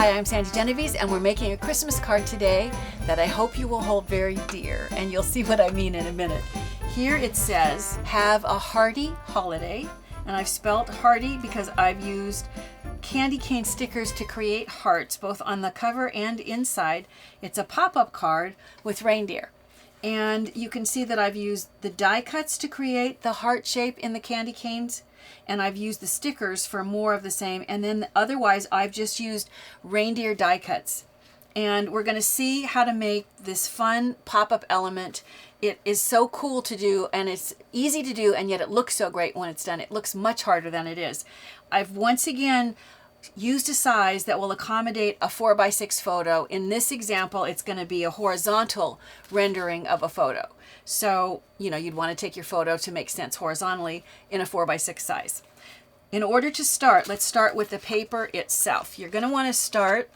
Hi, I'm Sandi Genovese, and we're making a Christmas card today that I hope you will hold very dear, and you'll see what I mean in a minute. Here it says, have a hearty holiday, and I've spelled hearty because I've used candy cane stickers to create hearts, both on the cover and inside. It's a pop-up card with reindeer. And you can see that I've used the die cuts to create the heart shape in the candy canes, and I've used the stickers for more of the same, and then otherwise I've just used reindeer die cuts. And we're going to see how to make this fun pop-up element. It is so cool to do, and it's easy to do, and yet it looks so great when it's done. It looks much harder than it is. I've once again used a size that will accommodate a 4x6 photo. In this example, it's going to be a horizontal rendering of a photo. So, you'd want to take your photo to make sense horizontally in a 4x6 size. In order to start, let's start with the paper itself. You're going to want to start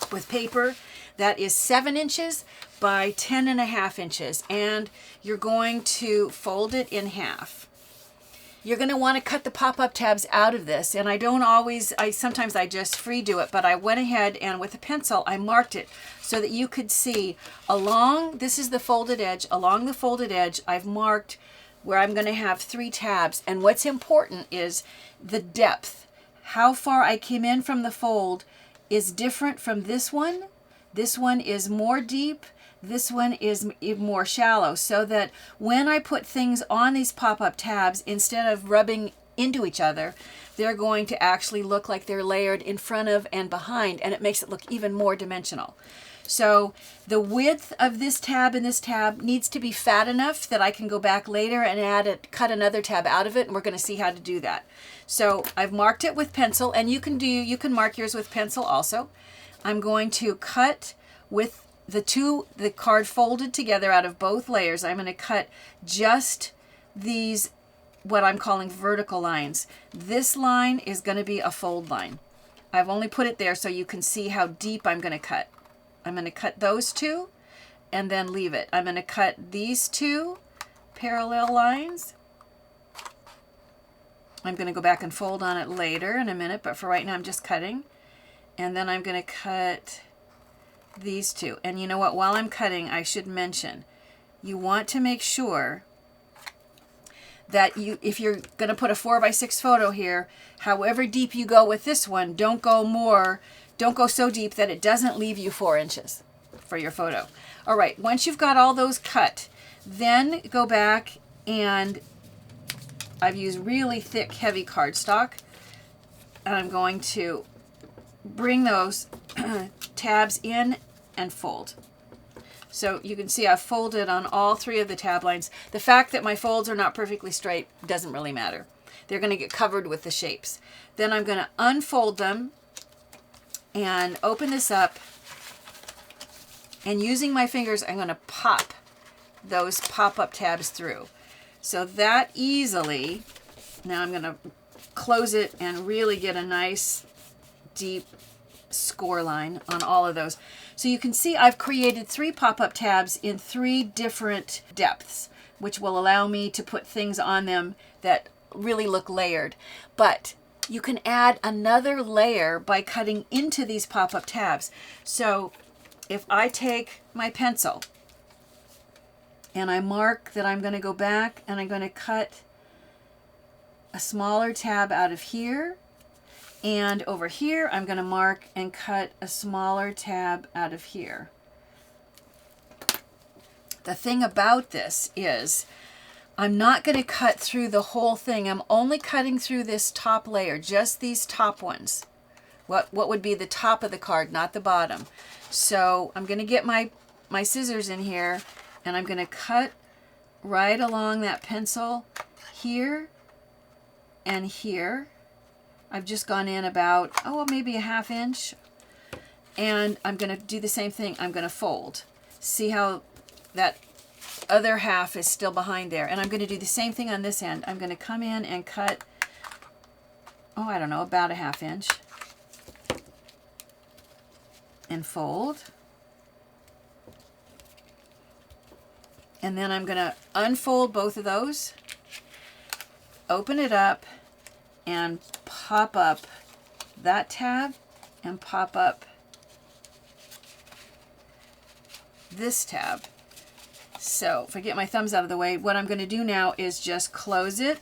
with paper that is 7 inches by 10.5 inches, and you're going to fold it in half. You're going to want to cut the pop-up tabs out of this, and sometimes I just free do it, but I went ahead and with a pencil I marked it so that you could see this is the folded edge, along the folded edge I've marked where I'm going to have 3 tabs, and what's important is the depth. How far I came in from the fold is different from this one. This one is more deep. This one is more shallow, so that when I put things on these pop-up tabs, instead of rubbing into each other, they're going to actually look like they're layered in front of and behind, and it makes it look even more dimensional. So the width of this tab and this tab needs to be fat enough that I can go back later and cut another tab out of it, and we're going to see how to do that. So I've marked it with pencil, and you can mark yours with pencil also. I'm going to cut with the card folded together out of both layers. I'm going to cut just these, what I'm calling vertical lines. This line is going to be a fold line. I've only put it there so you can see how deep I'm going to cut. I'm going to cut those 2 and then leave it. I'm going to cut these 2 parallel lines. I'm going to go back and fold on it later in a minute, but for right now I'm just cutting. And then I'm going to cut these 2. And you know what, while I'm cutting, I should mention, you want to make sure that if you're going to put a 4x6 photo here, however deep you go with this one, don't go so deep that it doesn't leave you 4 inches for your photo. All right, once you've got all those cut, then go back, and I've used really thick, heavy cardstock, and I'm going to bring those tabs in and fold. So you can see I've folded on all 3 of the tab lines. The fact that my folds are not perfectly straight doesn't really matter. They're going to get covered with the shapes. Then I'm going to unfold them and open this up, and using my fingers I'm going to pop those pop-up tabs through. So that easily, now I'm going to close it and really get a nice deep score line on all of those. So you can see I've created 3 pop-up tabs in 3 different depths, which will allow me to put things on them that really look layered. But you can add another layer by cutting into these pop-up tabs. So if I take my pencil and I mark that I'm going to go back and I'm going to cut a smaller tab out of here, and over here, I'm going to mark and cut a smaller tab out of here. The thing about this is I'm not going to cut through the whole thing. I'm only cutting through this top layer, just these top ones. What would be the top of the card, not the bottom. So I'm going to get my scissors in here, and I'm going to cut right along that pencil here and here. I've just gone in about, maybe a 1/2 inch. And I'm going to do the same thing. I'm going to fold. See how that other half is still behind there. And I'm going to do the same thing on this end. I'm going to come in and cut, about a 1/2 inch. And fold. And then I'm going to unfold both of those, open it up, and pop up that tab and pop up this tab. So if I get my thumbs out of the way, what I'm going to do now is just close it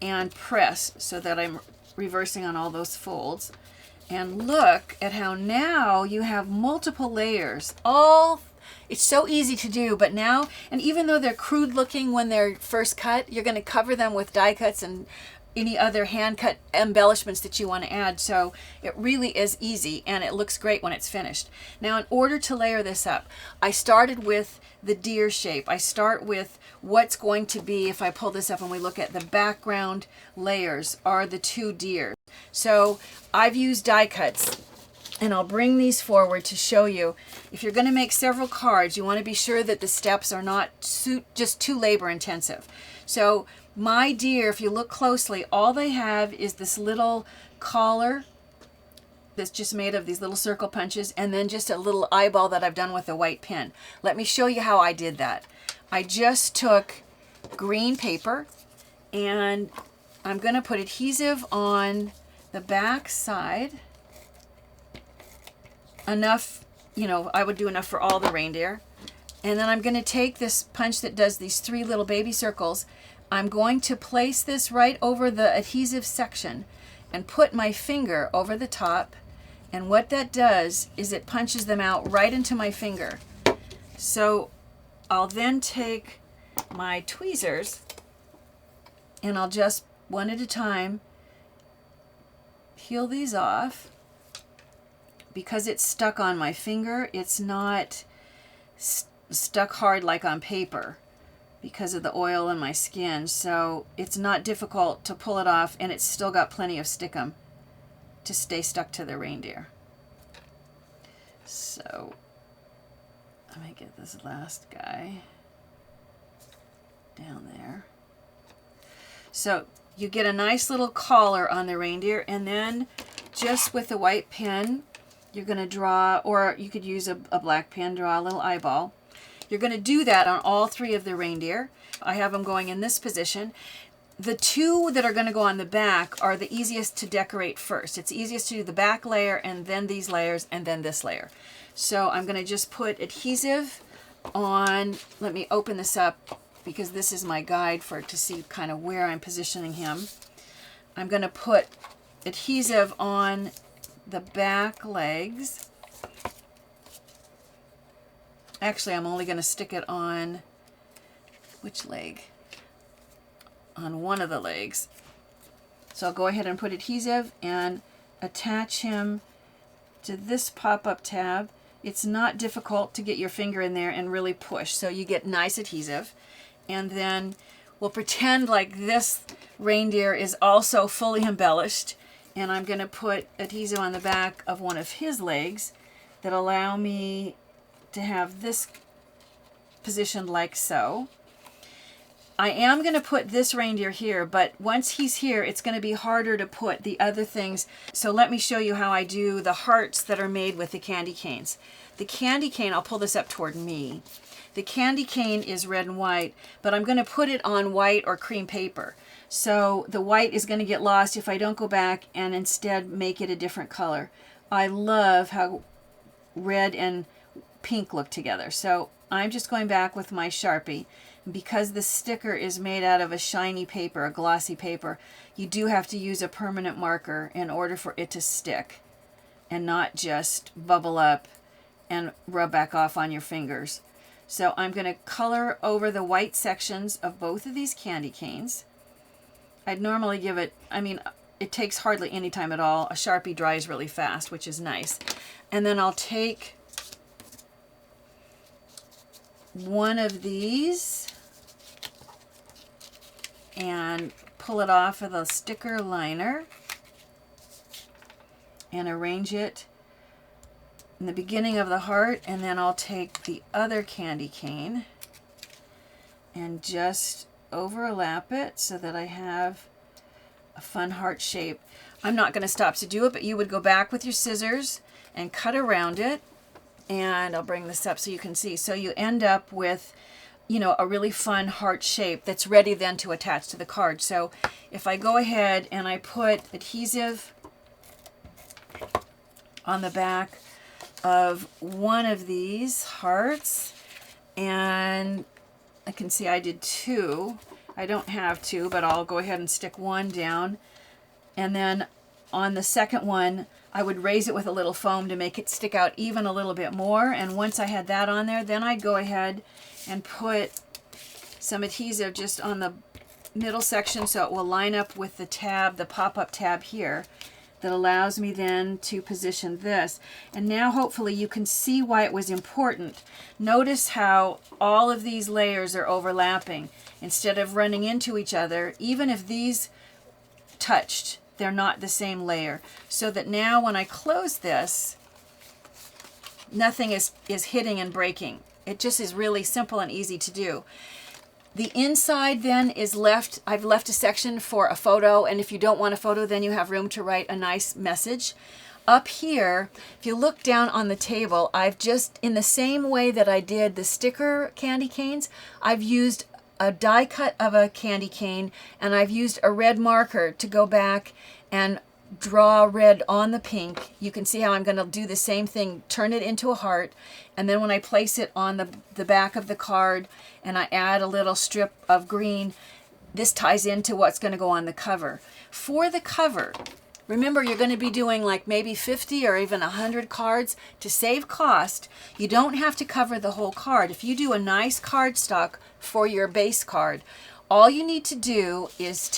and press so that I'm reversing on all those folds. And look at how now you have multiple layers. It's so easy to do, but now, and even though they're crude looking when they're first cut, you're going to cover them with die cuts and any other hand cut embellishments that you want to add. So it really is easy and it looks great when it's finished. Now, in order to layer this up, I started with the deer shape. I start with what's going to be, if I pull this up and we look at the background layers, are the two deer. So I've used die cuts, and I'll bring these forward to show you. If you're going to make several cards, you want to be sure that the steps are not just too labor intensive. So my deer, if you look closely, all they have is this little collar that's just made of these little circle punches, and then just a little eyeball that I've done with a white pen. Let me show you how I did that. I just took green paper, and I'm going to put adhesive on the back side. Enough, I would do enough for all the reindeer. And then I'm going to take this punch that does these 3 little baby circles. I'm going to place this right over the adhesive section and put my finger over the top. And what that does is it punches them out right into my finger. So I'll then take my tweezers and I'll just, one at a time, peel these off. Because it's stuck on my finger, it's not stuck hard like on paper because of the oil in my skin. So it's not difficult to pull it off, and it's still got plenty of stickum to stay stuck to the reindeer. So let me get this last guy down there. So you get a nice little collar on the reindeer, and then just with the white pen, you're going to draw, or you could use a black pen, draw a little eyeball. You're going to do that on all 3 of the reindeer. I have them going in this position. The 2 that are going to go on the back are the easiest to decorate first. It's easiest to do the back layer, and then these layers, and then this layer. So I'm going to just put adhesive on, let me open this up because this is my guide to see kind of where I'm positioning him. I'm going to put adhesive on the back legs. Actually, I'm only going to stick it on, which leg? On one of the legs. So I'll go ahead and put adhesive and attach him to this pop-up tab. It's not difficult to get your finger in there and really push, so you get nice adhesive. And then we'll pretend like this reindeer is also fully embellished. And I'm going to put adhesive on the back of one of his legs that allow me to have this positioned like so. I am going to put this reindeer here, but once he's here, it's going to be harder to put the other things. So let me show you how I do the hearts that are made with the candy canes. The candy cane, I'll pull this up toward me. The candy cane is red and white, but I'm going to put it on white or cream paper. So the white is going to get lost if I don't go back and instead make it a different color. I love how red and pink look together. So I'm just going back with my Sharpie. Because the sticker is made out of a shiny paper, a glossy paper, you do have to use a permanent marker in order for it to stick and not just bubble up and rub back off on your fingers. So I'm going to color over the white sections of both of these candy canes. I'd normally give it, it takes hardly any time at all. A Sharpie dries really fast, which is nice. And then I'll take one of these and pull it off of the sticker liner and arrange it in the beginning of the heart, and then I'll take the other candy cane and just overlap it so that I have a fun heart shape. I'm not going to stop to do it, but you would go back with your scissors and cut around it, and I'll bring this up so you can see. So you end up with, a really fun heart shape that's ready then to attach to the card. So if I go ahead and I put adhesive on the back of one of these hearts, and I can see I did 2. I don't have 2, but I'll go ahead and stick 1 down. And then on the second one, I would raise it with a little foam to make it stick out even a little bit more. And once I had that on there, then I'd go ahead and put some adhesive just on the middle section so it will line up with the tab, the pop-up tab here, that allows me then to position this. And now hopefully you can see why it was important. Notice how all of these layers are overlapping. Instead of running into each other, even if these touched, they're not the same layer. So that now when I close this, nothing is hitting and breaking. It just is really simple and easy to do. The inside then is left, I've left a section for a photo, and if you don't want a photo, then you have room to write a nice message. Up here, if you look down on the table, I've just, in the same way that I did the sticker candy canes, I've used a die cut of a candy cane, and I've used a red marker to go back and draw red on the pink. You can see how I'm going to do the same thing, turn it into a heart, and then when I place it on the back of the card and I add a little strip of green, this ties into what's going to go on the cover. For the cover, remember you're going to be doing like maybe 50 or even 100 cards. To save cost, you don't have to cover the whole card. If you do a nice cardstock for your base card, all you need to do is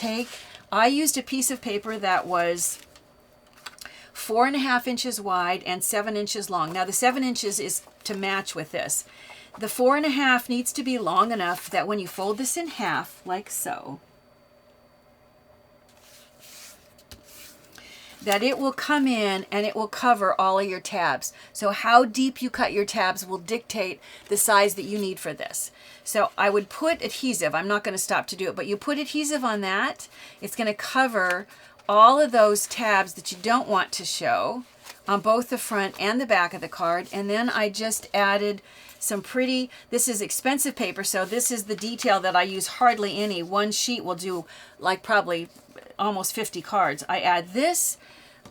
I used a piece of paper that was 4.5 inches wide and 7 inches long. Now the 7 inches is to match with this. The 4.5 needs to be long enough that when you fold this in half, like so, that it will come in and it will cover all of your tabs. So how deep you cut your tabs will dictate the size that you need for this. So I would put adhesive, I'm not going to stop to do it, but you put adhesive on that. It's going to cover all of those tabs that you don't want to show on both the front and the back of the card. And then I just added some pretty, this is expensive paper, so this is the detail that I use hardly any. One sheet will do like probably almost 50 cards. I add this,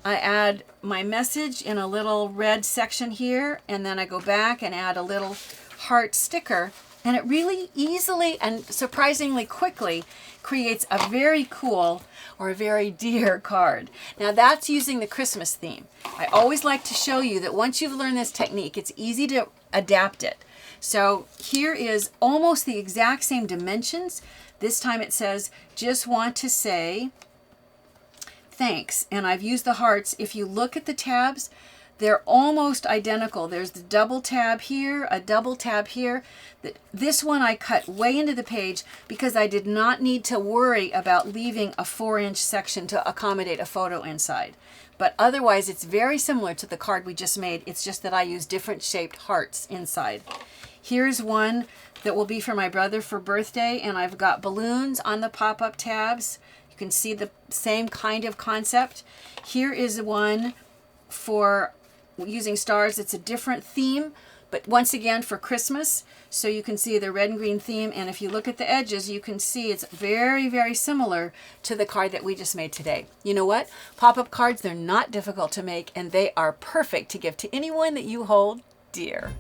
I add my message in a little red section here, and then I go back and add a little heart sticker, and it really easily and surprisingly quickly creates a very cool or a very dear card. Now that's using the Christmas theme. I always like to show you that once you've learned this technique, it's easy to adapt it. So here is almost the exact same dimensions. This time it says, just want to say thanks. And I've used the hearts. If you look at the tabs, they're almost identical. There's the double tab here, a double tab here. This one I cut way into the page because I did not need to worry about leaving a 4-inch section to accommodate a photo inside. But otherwise, it's very similar to the card we just made. It's just that I use different shaped hearts inside. Here's one that will be for my brother for birthday, and I've got balloons on the pop-up tabs. You can see the same kind of concept. Here is one for using stars. It's a different theme, but once again for Christmas. So you can see the red and green theme, and if you look at the edges, you can see it's very, very similar to the card that we just made today. You know what? Pop-up cards, they're not difficult to make, and they are perfect to give to anyone that you hold dear.